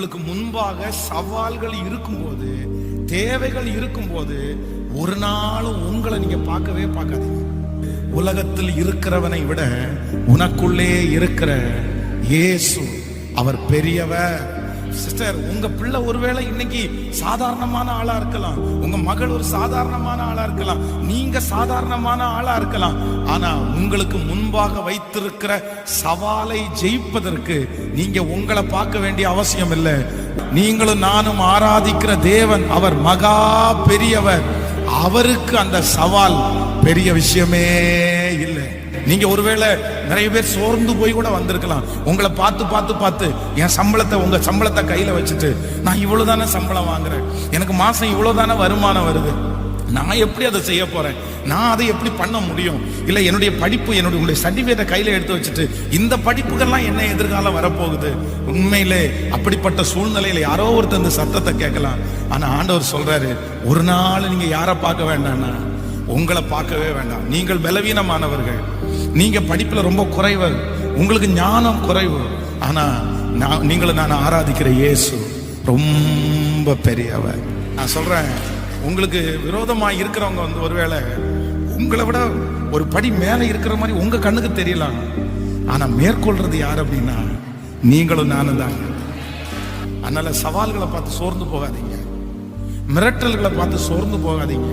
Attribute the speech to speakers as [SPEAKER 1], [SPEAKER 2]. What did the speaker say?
[SPEAKER 1] உங்களுக்கு முன்பாக சவால்கள் இருக்கும்போது, தேவைகள் இருக்கும்போது, ஒரு நாளும் உங்களை நீங்க பார்க்கவே பார்க்காதீங்க. உலகத்தில் இருக்கிறவனை விட உனக்குள்ளே இருக்கிற இயேசு அவர் பெரியவர். சிஸ்டர், உங்க பிள்ளை ஒருவேளை இன்னைக்கு சாதாரணமான ஆளா இருக்கலாம், உங்க மகள் ஒரு சாதாரணமான ஆளா இருக்கலாம், நீங்க சாதாரணமான ஆளா இருக்கலாம். ஆனா உங்களுக்கு முன்பாக வைத்திருக்கிற சவாலை ஜெயிப்பதற்கு நீங்க உங்களை பார்க்க வேண்டிய அவசியம் இல்லை. நீங்களும் நானும் ஆராதிக்கிற தேவன் அவர் மகா பெரியவர். அவருக்கு அந்த சவால் பெரிய விஷயமே இல்லை. நீங்க ஒருவேளை நிறைய பேர் சோர்ந்து போய் கூட வந்திருக்கலாம். உங்களை பார்த்து என் சம்பளத்தை, உங்க சம்பளத்தை கையில வச்சுட்டு, நான் இவ்வளவுதானே சம்பளம் வாங்குறேன், எனக்கு மாசம் இவ்வளவுதானே வருமானம் வருது, நான் எப்படி அதை செய்ய போறேன், நான் அதை எப்படி பண்ண முடியும், இல்ல என்னுடைய படிப்பு, என்னுடைய சர்டிபிகேட்டை கையில எடுத்து வச்சுட்டு இந்த படிப்புகள்லாம் என்ன எதிர்காலம் வரப்போகுது. உண்மையிலே அப்படிப்பட்ட சூழ்நிலையில யாரோ ஒருத்தர் இந்த சத்தத்தை கேட்கலாம். ஆனா ஆண்டவர் சொல்றாரு, ஒரு நாள் நீங்க யாரை பார்க்க வேண்டாம்னா உங்களை பார்க்கவே வேண்டாம். நீங்கள் பலவீனமானவர்கள், நீங்க படிப்புல ரொம்ப குறைவு, உங்களுக்கு ஞானம் குறைவு. ஆனா நீங்களும் நான் ஆராதிக்கிற இயேசு ரொம்ப பெரியவர். நான் சொல்றேன், உங்களுக்கு விரோதமா இருக்கிறவங்க ஒருவேளை உங்களை விட ஒரு படி மேல இருக்கிற மாதிரி உங்க கண்ணுக்கு தெரியலாம். ஆனா மேற்கொள்றது யார் அப்படின்னா நீங்களும் நானும் தான். அதனால சவால்களை பார்த்து சோர்ந்து போகாதீங்க, மிரட்டல்களை பார்த்து சோர்ந்து போகாதீங்க.